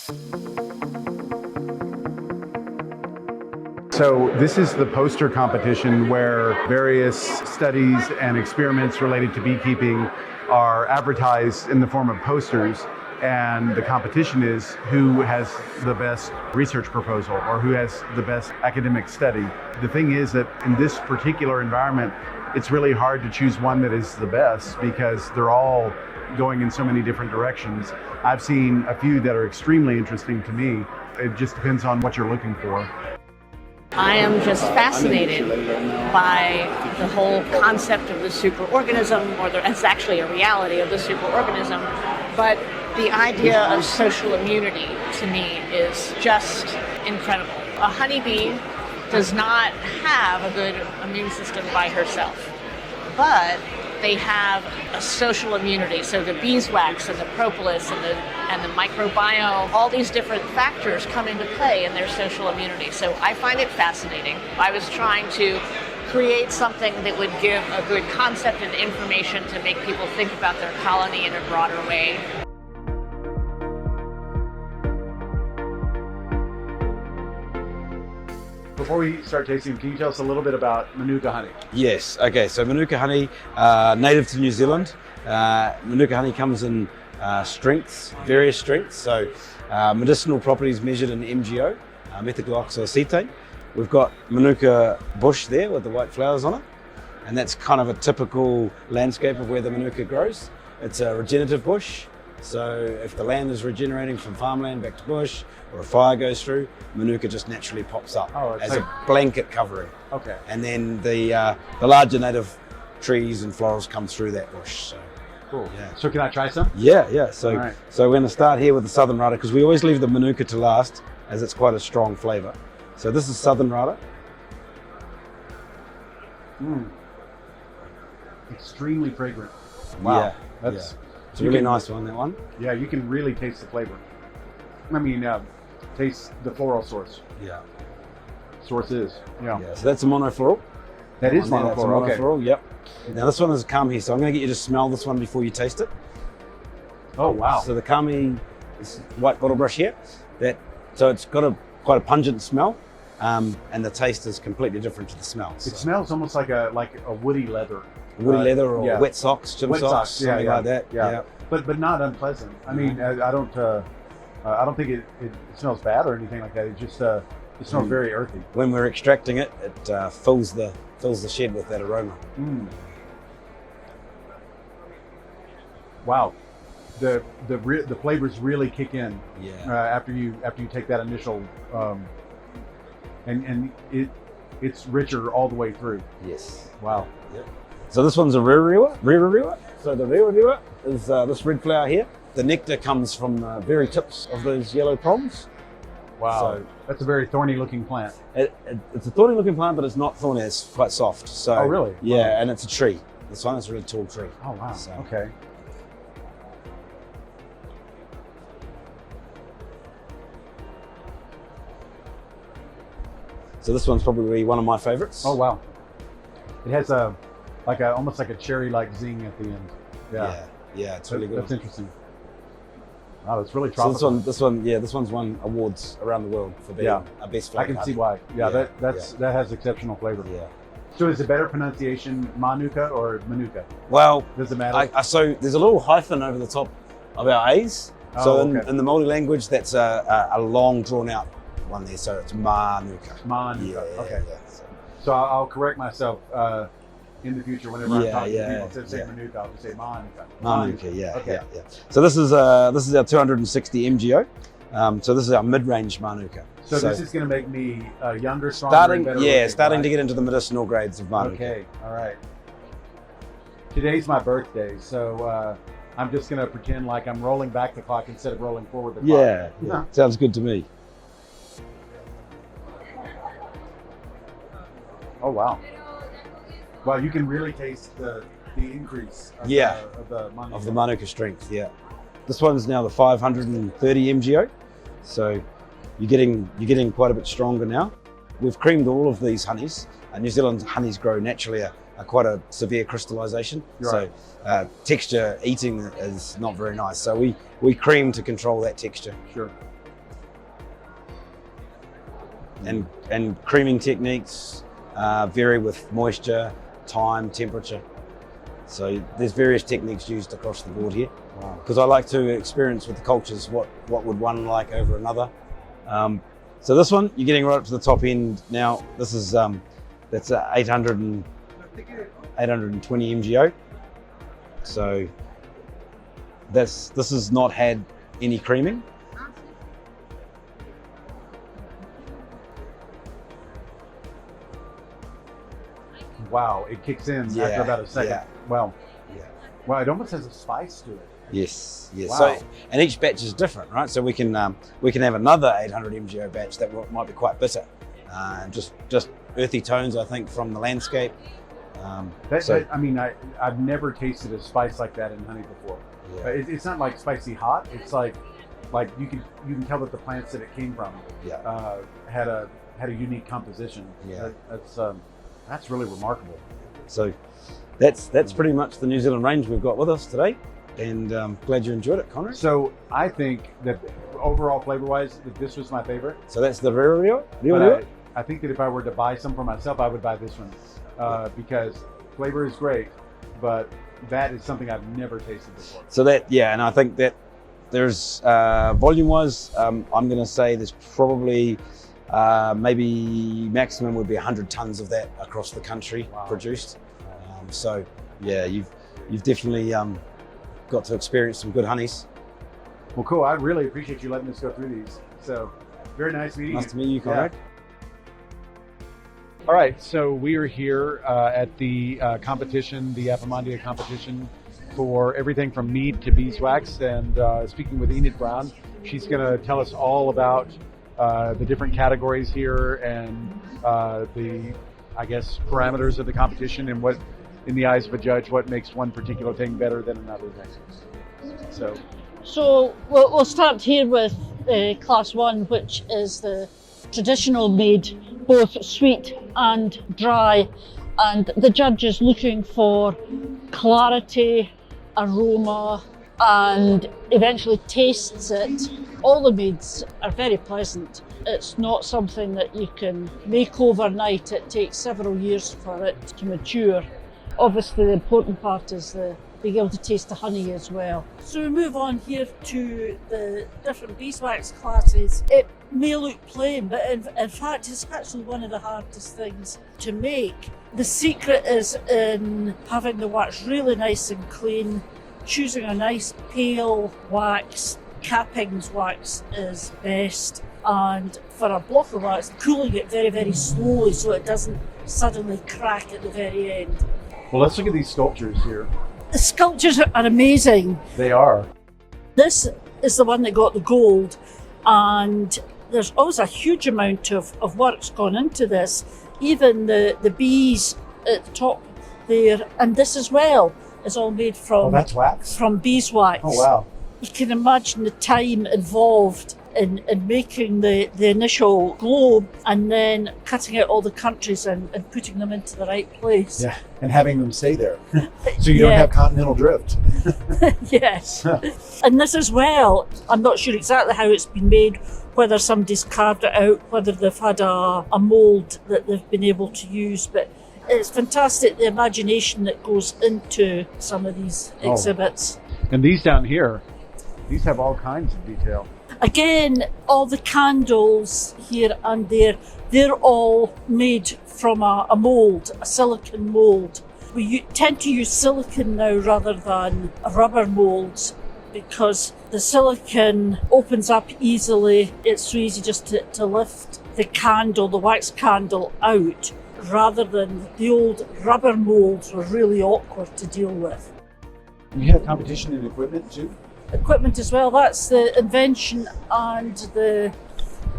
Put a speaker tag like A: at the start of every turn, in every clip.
A: So this is the poster competition where various studies and experiments related to beekeeping are advertised in the form of posters. And the competition is who has the best research proposal or who has the best academic study. The thing is that in this particular environment, it's really hard to choose one that is the best because they're all going in so many different directions. I've seen a few that are extremely interesting to me. It just depends on what you're looking for.
B: I am just fascinated by the whole concept of the superorganism, or it's actually a reality of the superorganism, but the idea of social immunity to me is just incredible. A honeybee does not have a good immune system by herself, but they have a social immunity. So the beeswax and the propolis and the microbiome, all these different factors come into play in their social immunity. So I find it fascinating. I was trying to create something that would give a good concept and information to make people think about their colony in a broader way.
A: Before we start tasting, can you tell us a little bit about Manuka honey?
C: Yes, okay, so Manuka honey, native to New Zealand. Manuka honey comes in strengths, various strengths, so medicinal properties measured in MgO, methylglyoxyacetane. We've got Manuka bush there with the white flowers on it, and that's kind of a typical landscape of where the Manuka grows. It's a regenerative bush, so if the land is regenerating from farmland back to bush, or a fire goes through, Manuka just naturally pops up as a blanket covering.
A: Okay.
C: And then the larger native trees and florals come through that bush. So,
A: cool.
C: Yeah.
A: So can I try some?
C: Yeah. So,
A: right.
C: So we're going to start here with the Southern Rata because we always leave the Manuka to last, as it's quite a strong flavour. So this is Southern Rata.
A: Extremely fragrant. Wow. That's
C: It's a really nice one, that one.
A: Yeah, you can really taste the flavor. I mean, taste the floral source.
C: Yeah.
A: Sources. Yeah.
C: So that's a monofloral.
A: That is
C: That's a
A: monofloral. Okay.
C: monofloral, yep. Now this one is a kami, so I'm going to get you to smell this one before you taste it.
A: Oh wow.
C: So the kami, this white bottle brush here, so it's got quite a pungent smell, and the taste is completely different to the smell.
A: It smells almost like a woody leather.
C: Woody leather or wet socks, gym
A: wet
C: socks, something like that.
A: Yeah. But not unpleasant. I mean, I don't think it smells bad or anything like that. It just it smells very earthy.
C: When we're extracting it, it fills the shed with that aroma.
A: Wow, the flavors really kick in.
C: Yeah.
A: After you take that initial, and it's richer all the way through.
C: Yes. Wow. Yep. So this one's a Ririwa. So the Ririwa is this red flower here. The nectar comes from the very tips of those yellow prongs.
A: Wow,
C: So
A: that's a very thorny looking plant.
C: It's a thorny looking plant, but it's not thorny, it's quite soft. So,
A: oh really?
C: Yeah,
A: Wow.
C: and it's a tree. This one is a really tall tree.
A: Oh wow,
C: So,
A: okay.
C: So this one's probably one of my favorites.
A: Oh wow. It has almost like a cherry-like zing at the end.
C: Yeah, it's really good.
A: That's interesting. Wow, it's really tropical.
C: So this one's won awards around the world for being a best flavor.
A: I can see why. Yeah, that has exceptional flavor.
C: Yeah.
A: So is the better pronunciation Manuka or Manuka?
C: Well,
A: Does it matter?
C: so there's a little hyphen over the top of our A's. So
A: okay.
C: in the Māori language, that's a long drawn out one there. So it's Manuka.
A: Manuka.
C: Yeah,
A: okay.
C: Yeah.
A: So I'll correct myself in the future whenever I'm talking to people. Instead of saying
C: yeah.
A: Manuka, I'll just say Manuka.
C: Manuka, yeah,
A: Okay.
C: yeah. So this is our 260 MgO. So this is our mid-range Manuka.
A: So this is going to make me younger, stronger, and better.
C: Starting to get into the medicinal grades of Manuka.
A: Okay, all right. Today's my birthday, so I'm just going to pretend like I'm rolling back the clock instead of rolling forward the clock.
C: Yeah. Sounds good to me.
A: Oh wow! Wow, you can really taste the increase of
C: the Manuka strength. Yeah, this one's now the 530 MgO, so you're getting quite a bit stronger now. We've creamed all of these honeys. New Zealand honeys grow naturally a quite a severe crystallization,
A: right.
C: So texture eating is not very nice. So we cream to control that texture.
A: Sure.
C: and creaming techniques vary with moisture, time, temperature. So there's various techniques used across the board here. Because I like to experience with the cultures what would one like over another. So this one, you're getting right up to the top end now. This is that's a 820 MGO. So this has not had any creaming.
A: Wow, it kicks in after about a second.
C: Yeah.
A: Wow.
C: Yeah.
A: Wow, it almost has a spice to it.
C: Yes, yes.
A: Wow.
C: So, and each batch is different, right? So we can have another 800 MGO batch that might be quite bitter, just earthy tones, I think, from the landscape.
A: I've never tasted a spice like that in honey before.
C: Yeah.
A: It's not like spicy hot. It's like you can tell that the plants that it came from had a unique composition.
C: Yeah.
A: That's really remarkable.
C: So that's pretty much the New Zealand range we've got with us today, and glad you enjoyed it, Conrad.
A: So I think that overall flavor-wise, that this was my favorite.
C: So that's the Rio.
A: But I think that if I were to buy some for myself, I would buy this one because flavor is great, but that is something I've never tasted before.
C: So and I think that there's volume-wise, I'm going to say there's probably maybe maximum would be 100 tons of that across the country produced. So yeah, you've definitely got to experience some good honeys.
A: Well, cool. I really appreciate you letting us go through these. So very nice meeting you.
C: Nice to meet you, Conrad.
A: Yeah. All right, so we are here at the competition, the Apimondia competition, for everything from mead to beeswax, and speaking with Enid Brown. She's going to tell us all about the different categories here and the, I guess, parameters of the competition and what, in the eyes of a judge, what makes one particular thing better than another thing.
D: So we'll start here with class 1, which is the traditional mead, both sweet and dry, and the judge is looking for clarity, aroma, and eventually tastes it. All the meads are very pleasant. It's not something that you can make overnight. It takes several years for it to mature. Obviously, the important part is being able to taste the honey as well. So we move on here to the different beeswax classes. It may look plain, but in fact, it's actually one of the hardest things to make. The secret is in having the wax really nice and clean, choosing a nice pale wax. Cappings wax is best, and for a block of wax, cooling it very, very slowly so it doesn't suddenly crack at the very end.
A: Well, let's look at these sculptures here.
D: The sculptures are amazing.
A: They are.
D: This is the one that got the gold, and there's always a huge amount of work's gone into this. Even the bees at the top there, and this as well, is all made from
A: that's wax?
D: From beeswax.
A: Oh, wow.
D: You can imagine the time involved in making the initial globe and then cutting out all the countries and putting them into the right place.
A: Yeah, and having them stay there. So you don't have continental drift.
D: Yes. And this as well, I'm not sure exactly how it's been made, whether somebody's carved it out, whether they've had a mould that they've been able to use, but it's fantastic, the imagination that goes into some of these exhibits.
A: And these down here, these have all kinds of detail.
D: Again, all the candles here and there, they're all made from a mould, a silicon mould. We tend to use silicon now rather than rubber moulds because the silicon opens up easily. It's so easy just to lift the candle, the wax candle out, rather than the old rubber moulds were really awkward to deal with.
A: You have competition in equipment too?
D: Equipment as well, that's the invention and the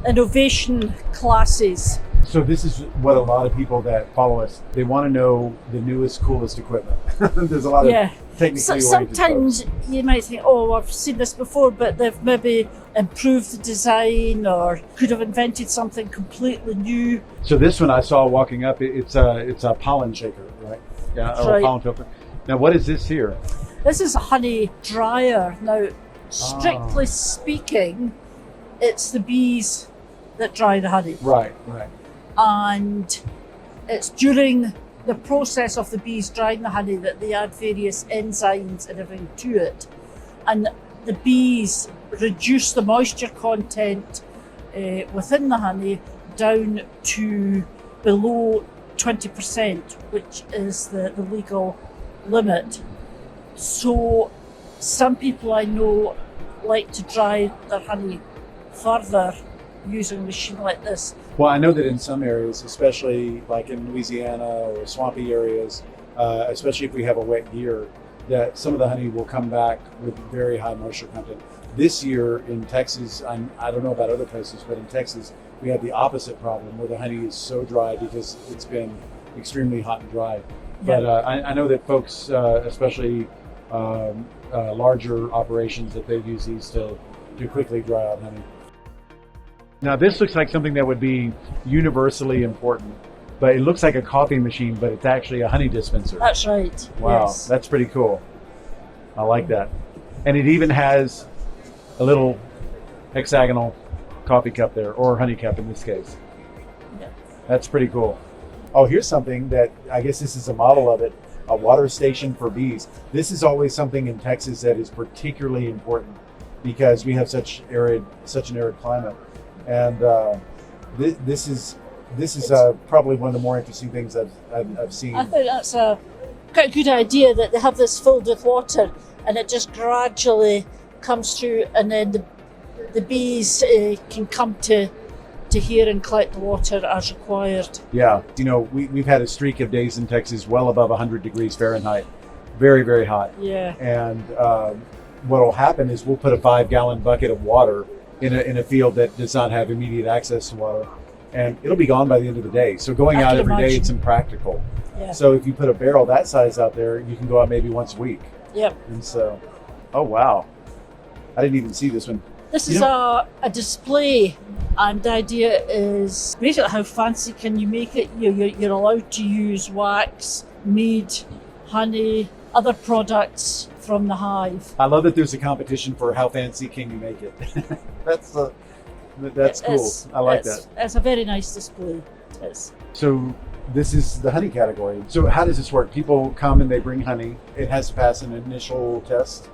D: innovation classes.
A: So this is what a lot of people that follow us, they want to know the newest, coolest equipment. There's a lot of technically oriented
D: sometimes
A: folks.
D: You might think, oh, I've seen this before, but they've maybe improved the design or could have invented something completely new.
A: So this one I saw walking up, it's a pollen shaker, right? Yeah, or a pollen filter. Now what is this here?
D: This is a honey dryer. Now, strictly speaking, it's the bees that dry the honey.
E: Right, right.
D: And it's during the process of the bees drying the honey that they add various enzymes and everything to it. And the bees reduce the moisture content within the honey down to below 20%, which is the legal limit. So some people I know like to dry their honey further using a machine like this.
E: Well, I know that in some areas, especially like in Louisiana or swampy areas, especially if we have a wet year, that some of the honey will come back with very high moisture content. This year in Texas, I don't know about other places, but in Texas, we had the opposite problem where the honey is so dry because it's been extremely hot and dry.
D: Yeah.
E: But I know that folks, especially larger operations, that they use these to quickly dry out honey. Now this looks like something that would be universally important, but it looks like a coffee machine, but it's actually a honey dispenser.
D: That's right.
E: Wow,
D: Yes.
E: that's pretty cool. I like that. And it even has a little hexagonal coffee cup there, or honey cup in this case.
D: Yeah.
E: That's pretty cool. Oh, here's something that I guess this is a model of it, a water station for bees. This is always something in Texas that is particularly important because we have such an arid climate. And this is probably one of the more interesting things I've seen.
D: I think that's a quite a good idea that they have this filled with water and it just gradually comes through, and then the bees can come to here and collect the water as required.
E: Yeah, we've had a streak of days in Texas well above 100 degrees Fahrenheit, very, very hot.
D: Yeah.
E: And what will happen is we'll put a 5-gallon bucket of water in a field that does not have immediate access to water, and it'll be gone by the end of the day. So going out every day, it's impractical.
D: Yeah.
E: So if you put a barrel that size out there, you can go out maybe once a week.
D: Yep.
E: And so, oh wow, I didn't even see this one.
D: This is a display, and the idea is basically how fancy can you make it. You're allowed to use wax, mead, honey, other products from the hive.
E: I love that there's a competition for how fancy can you make it. That's cool. I like that.
D: It's a very nice display. It's,
E: So this is the honey category. So how does this work? People come and they bring honey. It has to pass an initial test.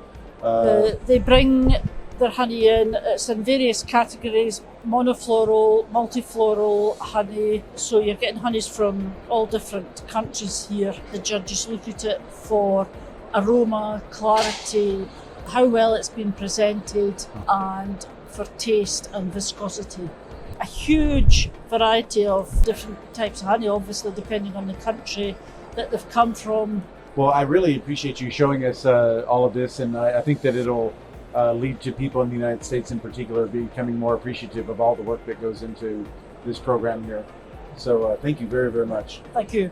D: they bring their honey in. It's in various categories: monofloral, multifloral honey. So you're getting honeys from all different countries here. The judges look at it for aroma, clarity, how well it's been presented, and for taste and viscosity. A huge variety of different types of honey, obviously depending on the country that they've come from.
E: Well, I really appreciate you showing us all of this, and I think that it'll lead to people in the United States in particular becoming more appreciative of all the work that goes into this program here. So thank you very, very much.
D: Thank you.